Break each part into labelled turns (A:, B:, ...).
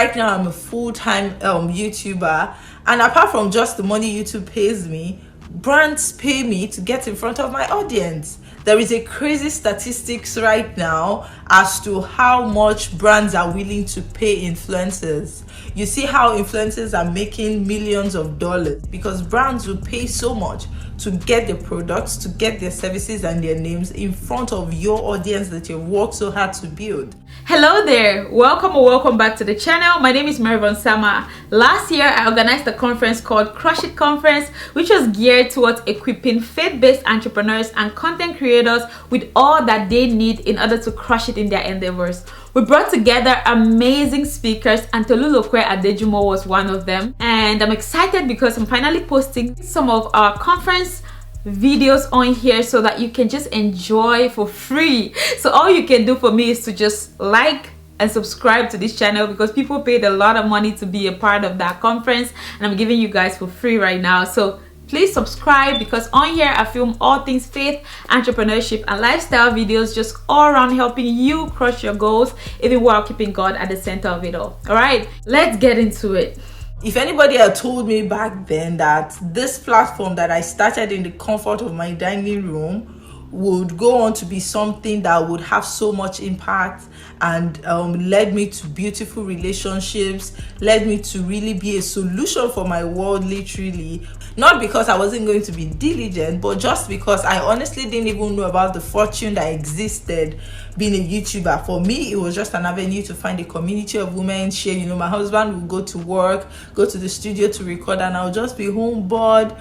A: Right now, I'm a full-time YouTuber, and apart from just the money YouTube pays me, brands pay me to get in front of my audience. There is a crazy statistics right now as to how much brands are willing to pay influencers. You see how influencers are making millions of dollars because brands will pay so much to get their products, to get their services and their names in front of your audience that you've worked so hard to build.
B: Hello there, welcome back to the channel. My name is Marivon Sama. Last year I organized a conference called Crush It Conference, which was geared towards equipping faith-based entrepreneurs and content creators with all that they need in order to crush it in their endeavors. We brought together amazing speakers, and Tolulope Adejumo was one of them. And I'm excited because I'm finally posting some of our conference videos on here so that you can just enjoy for free. So all you can do for me is to just like and subscribe to this channel because people paid a lot of money to be a part of that conference, and I'm giving you guys for free right now. So please subscribe because on here I film all things faith, entrepreneurship and lifestyle videos, just all around helping you crush your goals even while keeping God at the center of it all. All right, let's get into it.
A: If anybody had told me back then that this platform that I started in the comfort of my dining room would go on to be something that would have so much impact and led me to beautiful relationships, led me to really be a solution for my world, literally, not because I wasn't going to be diligent, but just because I honestly didn't even know about the fortune that existed being a YouTuber. For me, it was just an avenue to find a community of women, share. My husband would go to work, go to the studio to record, and I'll just be home bored.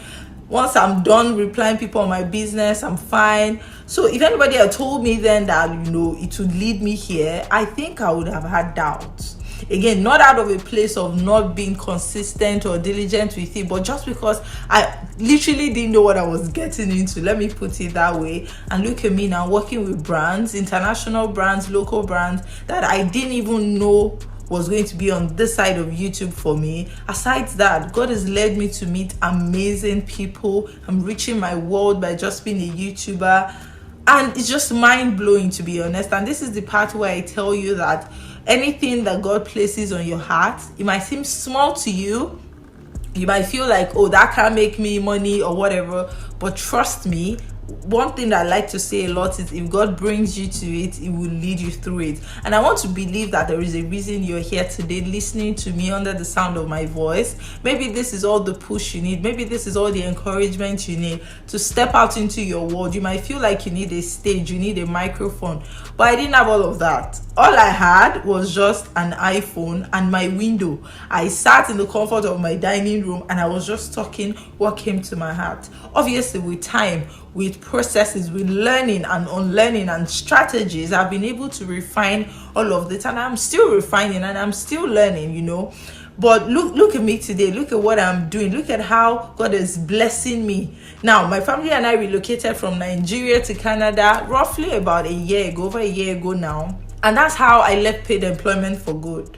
A: Once I'm done replying people on my business, I'm fine. So if anybody had told me then that it would lead me here, I think I would have had doubts. Again, not out of a place of not being consistent or diligent with it, but just because I literally didn't know what I was getting into. Let me put it that way. And look at me now, working with brands, international brands, local brands that I didn't even know was going to be on this side of YouTube for me. Aside that, God has led me to meet amazing people. I'm reaching my world by just being a YouTuber, and it's just mind-blowing, to be honest. And this is the part where I tell you that anything that God places on your heart, it might seem small to you. You might feel like, oh, that can't make me money or whatever, but trust me, one thing that I like to say a lot is if God brings you to it, He will lead you through it. And I want to believe that there is a reason you're here today listening to me under the sound of my voice. Maybe this is all the push you need. Maybe this is all the encouragement you need to step out into your world. You might feel like you need a stage, you need a microphone, but I didn't have all of that. All I had was just an iPhone and my window. I sat in the comfort of my dining room and I was just talking what came to my heart. Obviously, with time, with processes, with learning and unlearning and strategies, I've been able to refine all of this, and I'm still refining and I'm still learning, But look at me today. Look at what I'm doing. Look at how God is blessing me. Now, my family and I relocated from Nigeria to Canada roughly about over a year ago now. And that's how I left paid employment for good.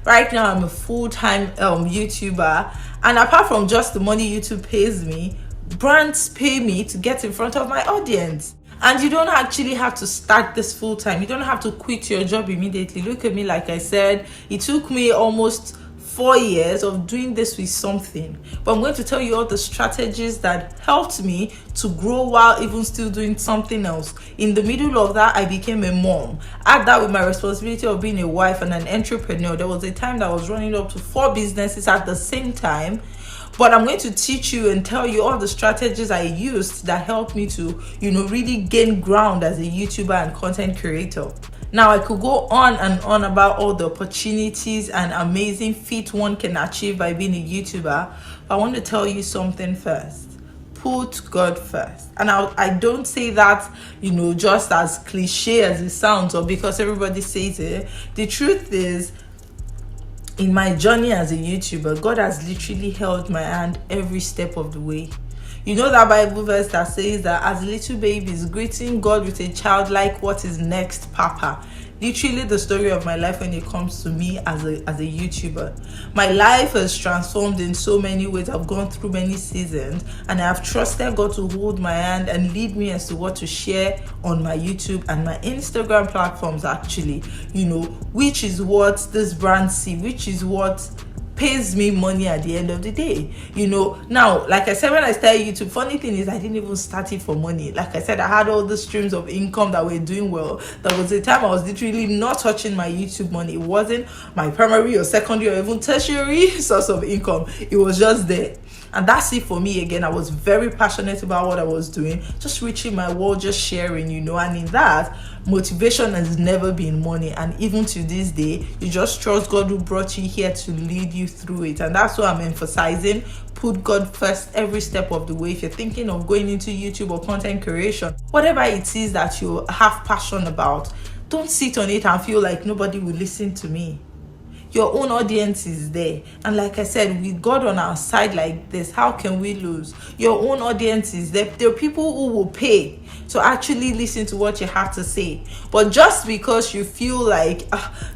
A: Right now, I'm a full-time YouTuber. And apart from just the money YouTube pays me, brands pay me to get in front of my audience. And you don't actually have to start this full-time. You don't have to quit your job immediately. Look at me, like I said, it took me almost 4 years of doing this with something, but I'm going to tell you all the strategies that helped me to grow while even still doing something else. In the middle of that, I became a mom. Add that with my responsibility of being a wife and an entrepreneur. There was a time that I was running up to 4 businesses at the same time. But I'm going to teach you and tell you all the strategies I used that helped me to, really gain ground as a YouTuber and content creator. Now, I could go on and on about all the opportunities and amazing feats one can achieve by being a YouTuber, but I want to tell you something first. Put God first. And I don't say that, just as cliche as it sounds or because everybody says it. The truth is, in my journey as a YouTuber, God has literally held my hand every step of the way. You know that Bible verse that says that as little babies greeting God with a childlike, what is next, Papa? literally the story of my life when it comes to me as a YouTuber. My life has transformed in so many ways. I've gone through many seasons, and I have trusted God to hold my hand and lead me as to what to share on my YouTube and my Instagram platforms, actually, which is what this brand see, which is what pays me money at the end of the day. Now, like I said, when I started YouTube, funny thing is I didn't even start it for money. Like I said, I had all the streams of income that were doing well. There was a time I was literally not touching my YouTube money. It wasn't my primary or secondary or even tertiary source of income. It was just there. And that's it for me. Again, I was very passionate about what I was doing, just reaching my wall, just sharing, and in that, motivation has never been money. And even to this day, you just trust God who brought you here to lead you through it. And that's what I'm emphasizing. Put God first every step of the way. If you're thinking of going into YouTube or content creation, whatever it is that you have passion about, don't sit on it and feel like nobody will listen to me. Your own audience is there, and like I said, with God on our side like this, how can we lose? Your own audience is there. There are people who will pay to actually listen to what you have to say, but just because you feel like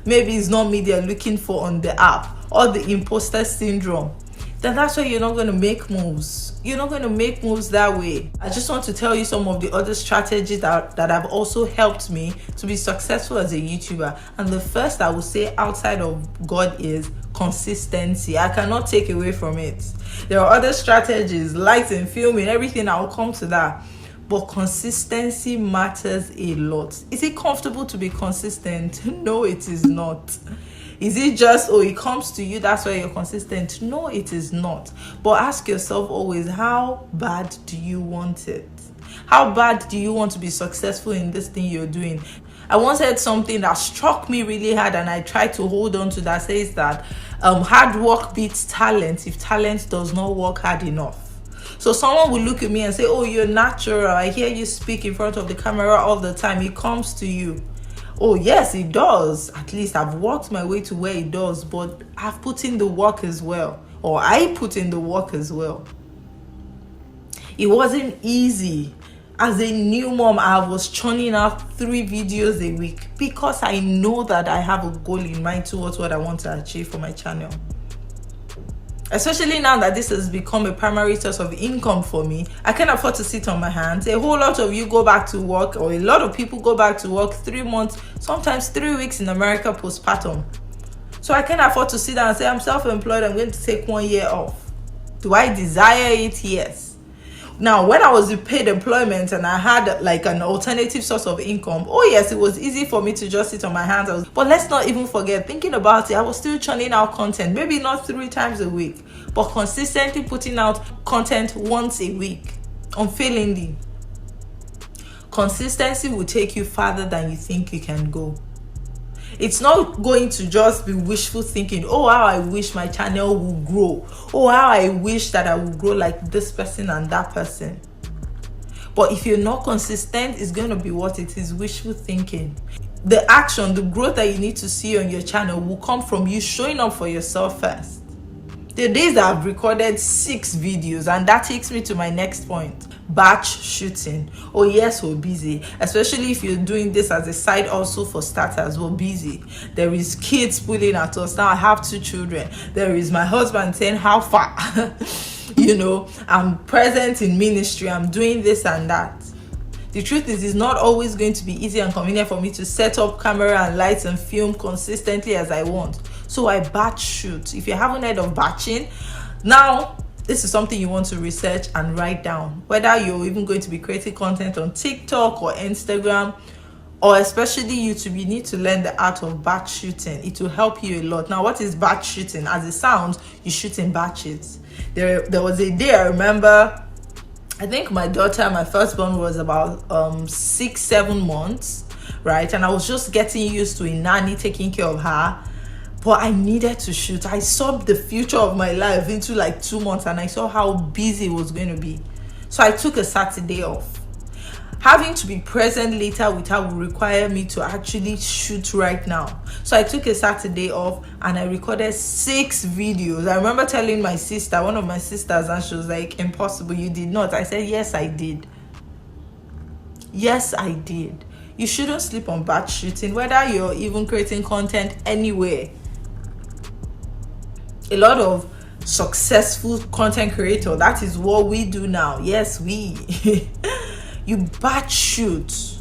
A: maybe it's not me they're looking for on the app, or the imposter syndrome, then that's why you're not going to make moves. You're not going to make moves that way. I just want to tell you some of the other strategies that have also helped me to be successful as a YouTuber. And the first I would say outside of God is consistency. I cannot take away from it. There are other strategies, lighting, filming, everything. I will come to that. But consistency matters a lot. Is it comfortable to be consistent? No, it is not. Is it just, it comes to you, that's why you're consistent? No, it is not. But ask yourself always, how bad do you want it? How bad do you want to be successful in this thing you're doing? I once heard something that struck me really hard, and I tried to hold on to that, says that hard work beats talent if talent does not work hard enough. So someone will look at me and say, oh, you're natural. I hear you speak in front of the camera all the time. It comes to you. Oh, yes, it does. At least I've worked my way to where it does, but I've put in the work as well. Or I put in the work as well. It wasn't easy. As a new mom, I was churning out 3 videos a week because I know that I have a goal in mind towards what I want to achieve for my channel. Especially now that this has become a primary source of income for me, I can't afford to sit on my hands. A whole lot of you go back to work, or a lot of people go back to work 3 months, sometimes 3 weeks in America postpartum. So I can't afford to sit down and say, I'm self-employed, I'm going to take 1 year off. Do I desire it? Yes. Now, when I was in paid employment and I had like an alternative source of income, oh yes, it was easy for me to just sit on my hands. But let's not even forget, thinking about it, I was still churning out content, maybe not 3 times a week, but consistently putting out content once a week, unfailingly. Consistency will take you farther than you think you can go. It's not going to just be wishful thinking, oh, how I wish my channel would grow. Oh, how I wish that I would grow like this person and that person. But if you're not consistent, it's going to be what it is, wishful thinking. The action, the growth that you need to see on your channel will come from you showing up for yourself first. The days that I've recorded 6 videos, and that takes me to my next point. Batch shooting. Oh yes, we're busy, especially if you're doing this as a side also. For starters, we're busy. There is kids pulling at us. Now I have 2 children. There is my husband saying, how far? I'm present in ministry, I'm doing this and that. The truth is, it's not always going to be easy and convenient for me to set up camera and lights and film consistently as I want. So I batch shoot. If you haven't heard of batching, now this is something you want to research and write down. Whether you're even going to be creating content on TikTok or Instagram, or especially YouTube, you need to learn the art of batch shooting. It will help you a lot. Now, what is batch shooting? As it sounds, you shoot in batches. There was a day I remember, I think my daughter, my firstborn, was about 6-7 months, right? And I was just getting used to a nanny taking care of her. But I needed to shoot. I saw the future of my life into like 2 months, and I saw how busy it was going to be. So I took a Saturday off. Having to be present later with her will require me to actually shoot right now. So I took a Saturday off and I recorded 6 videos. I remember telling my sister, one of my sisters, and she was like, impossible, you did not. I said, yes, I did. Yes, I did. You shouldn't sleep on batch shooting, whether you're even creating content anywhere. A lot of successful content creator, that is what we do now. Yes, we you batch shoot.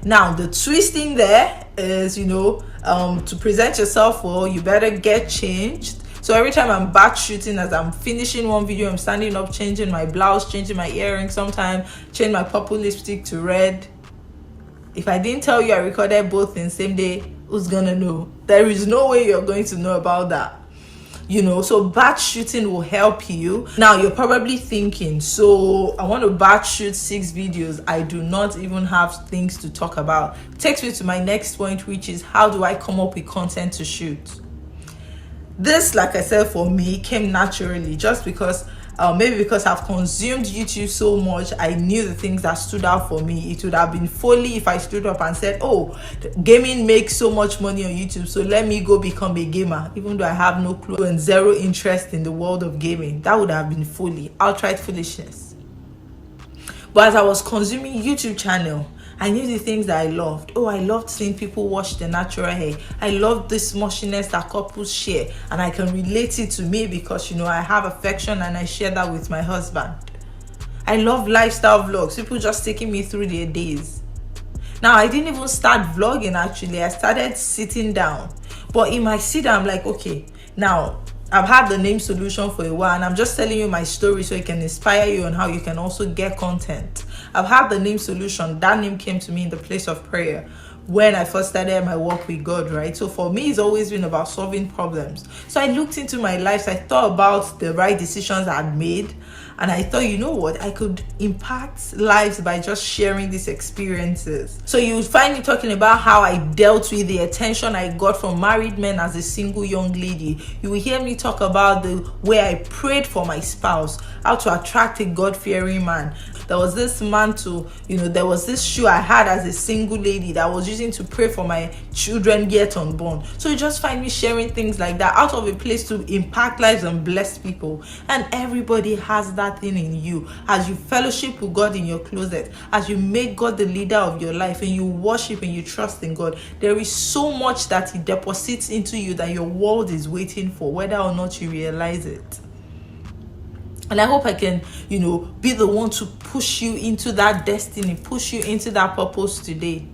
A: Now the twisting there is, to present yourself well, you better get changed. So every time I'm batch shooting, as I'm finishing one video, I'm standing up, changing my blouse, changing my earrings, sometimes change my purple lipstick to red. If I didn't tell you I recorded both in the same day, who's gonna know? There is no way you're going to know about that. So batch shooting will help you. Now you're probably thinking, so I want to batch shoot 6 videos. I do not even have things to talk about. Takes me to my next point, which is how do I come up with content to shoot? This, like I said, for me came naturally, just because maybe because I've consumed YouTube so much. I knew the things that stood out for me. It would have been folly if I stood up and said, oh, gaming makes so much money on YouTube, so let me go become a gamer, even though I have no clue and zero interest in the world of gaming. That would have been folly, outright foolishness. But as I was consuming YouTube channel, I knew the things that I loved. Oh, I loved seeing people wash their natural hair. I loved this mushiness that couples share, and I can relate it to me because I have affection and I share that with my husband. I love lifestyle vlogs, people just taking me through their days. Now I didn't even start vlogging, actually. I started sitting down, but in my sit down, I'm like, okay, now I've had the name solution for a while, and I'm just telling you my story so it can inspire you on how you can also get content. I've had the name solution. That name came to me in the place of prayer when I first started my work with God, right? So for me, it's always been about solving problems. So I looked into my life, so I thought about the right decisions I'd made, and I thought, you know what, I could impact lives by just sharing these experiences. So you would find me talking about how I dealt with the attention I got from married men as a single young lady. You will hear me talk about the way I prayed for my spouse, how to attract a God-fearing man. There was this mantle, there was this shoe I had as a single lady that I was using to pray for my children yet unborn. So you just find me sharing things like that out of a place to impact lives and bless people. And everybody has that thing in you. As you fellowship with God in your closet, as you make God the leader of your life, and you worship and you trust in God, there is so much that He deposits into you that your world is waiting for, whether or not you realize it. And I hope I can, be the one to push you into that destiny, push you into that purpose today.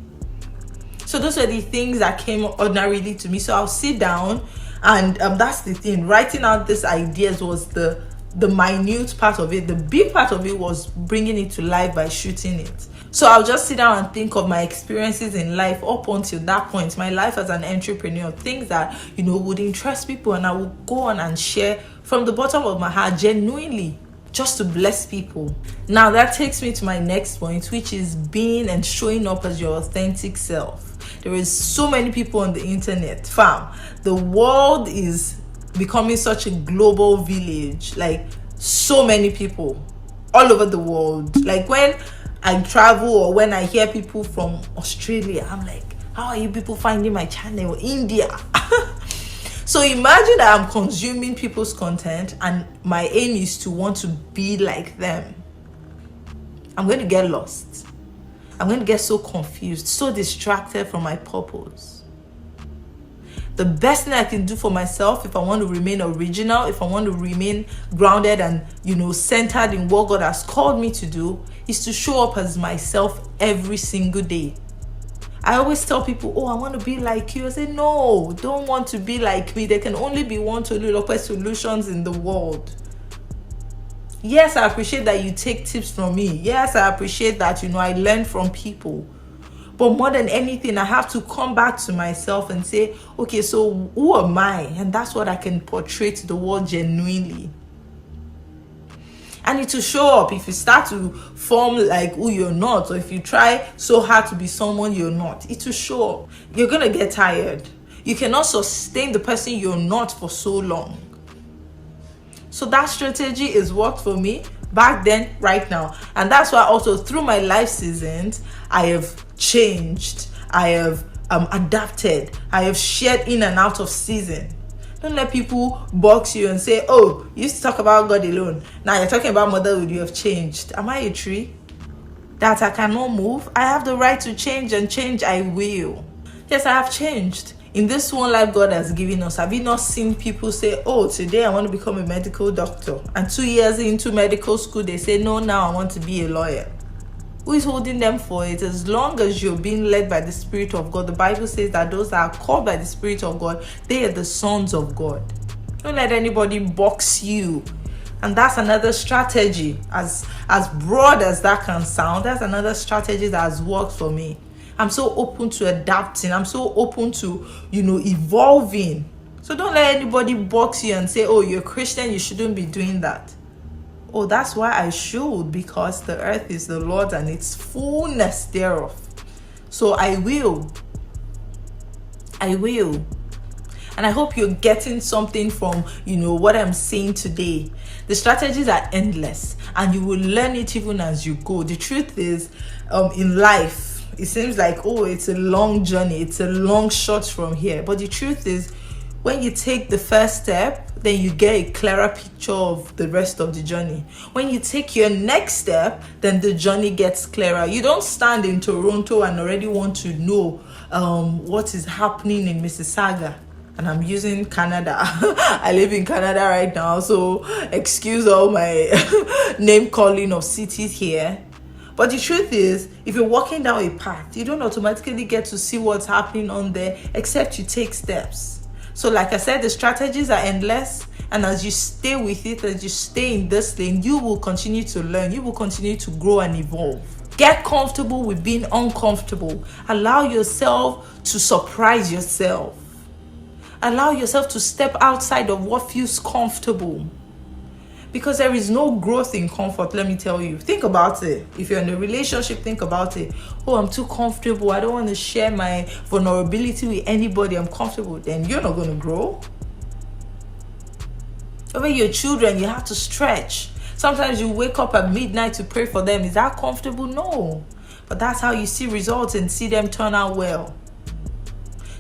A: So those were the things that came ordinarily to me. So I'll sit down, and that's the thing. Writing out these ideas was the minute part of it. The big part of it was bringing it to life by shooting it. So I'll just sit down and think of my experiences in life up until that point, my life as an entrepreneur, things that, would interest people, and I will go on and share from the bottom of my heart, genuinely, just to bless people. Now that takes me to my next point, which is being and showing up as your authentic self. There is so many people on the internet, fam. The world is becoming such a global village, like so many people all over the world. Like when I travel or when I hear people from Australia, I'm like, how are you people finding my channel? India. So imagine that I'm consuming people's content and my aim is to want to be like them. I'm going to get lost. I'm going to get so confused, so distracted from my purpose. The best thing I can do for myself, if I want to remain original, if I want to remain grounded and, centered in what God has called me to do, is to show up as myself every single day. I always tell people, oh, I want to be like you. I say, no, don't want to be like me. There can only be one Tolulope solutions in the world. Yes, I appreciate that you take tips from me. Yes, I appreciate that, I learn from people. But more than anything, I have to come back to myself and say, okay, so who am I? And that's what I can portray to the world genuinely. And it will show up if you start to form like who you're not, or if you try so hard to be someone you're not. It will show up. You're going to get tired. You cannot sustain the person you're not for so long. So that strategy is worked for me back then, right now. And that's why also through my life seasons, I have changed. I have adapted. I have shared in and out of season. Don't let people box you and say, oh, you used to talk about God alone. Now you're talking about motherhood, you have changed. Am I a tree? that I cannot move, I have the right to change, and change I will. Yes, I have changed. In this one life God has given us, have you not seen people say, oh, today I want to become a medical doctor, and 2 years into medical school they say, no, now I want to be a lawyer? Who is holding them for it? As long as you're being led by the Spirit of God, the Bible says that those that are called by the Spirit of God, they are the sons of God. Don't let anybody box you. And that's another strategy. As broad as that can sound, that's another strategy that has worked for me. I'm so open to adapting. I'm so open to, evolving. So don't let anybody box you and say, oh, you're a Christian, you shouldn't be doing that. Oh, that's why I should, because the earth is the Lord's and its fullness thereof. So I will. And I hope you're getting something from, what I'm saying today. The strategies are endless, and you will learn it even as you go. The truth is, in life, it seems like, oh, it's a long journey. It's a long shot from here. But the truth is, when you take the first step, then you get a clearer picture of the rest of the journey. When you take your next step, then the journey gets clearer. You don't stand in Toronto and already want to know what is happening in Mississauga. And I'm using Canada. I live in Canada right now, so excuse all my name calling of cities here. But the truth is, if you're walking down a path, you don't automatically get to see what's happening on there, except you take steps. So like I said, the strategies are endless. And as you stay with it, as you stay in this lane, you will continue to learn. You will continue to grow and evolve. Get comfortable with being uncomfortable. Allow yourself to surprise yourself. Allow yourself to step outside of what feels comfortable. Because there is no growth in comfort, let me tell you. Think about it. If you're in a relationship, think about it. Oh, I'm too comfortable. I don't want to share my vulnerability with anybody. I'm comfortable. Then you're not going to grow. Over your children, you have to stretch. Sometimes you wake up at midnight to pray for them. Is that comfortable? No. But that's how you see results and see them turn out well.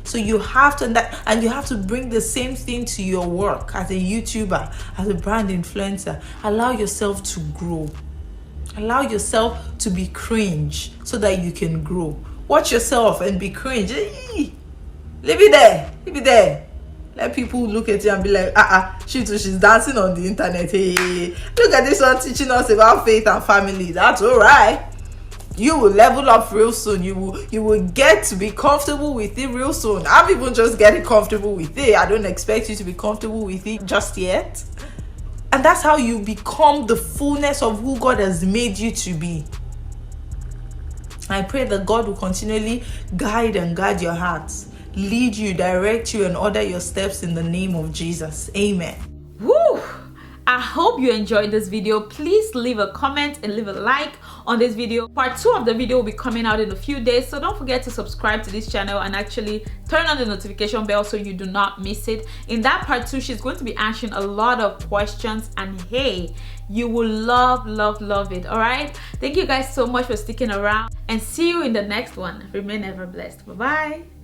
A: So you have to, and you have to bring the same thing to your work as a YouTuber, as a brand influencer. Allow yourself to grow. Allow yourself to be cringe so that you can grow. Watch yourself and be cringe. Leave it there. Leave it there. Let people look at you and be like, she's dancing on the internet. Hey, look at this one teaching us about faith and family. That's all right. You will level up real soon. You will get to be comfortable with it real soon. I'm even just getting comfortable with it. I don't expect you to be comfortable with it just yet. And that's how you become the fullness of who God has made you to be. I pray that God will continually guide your hearts, lead you, direct you, and order your steps in the name of Jesus. Amen.
B: Woo! I hope you enjoyed this video. Please leave a comment and leave a like on this video. Part 2 of the video will be coming out in a few days, so don't forget to subscribe to this channel and actually turn on the notification bell so you do not miss it. In that part 2, she's going to be answering a lot of questions, and hey, you will love it. All right, thank you guys so much for sticking around, and see you in the next one. Remain ever blessed. Bye bye.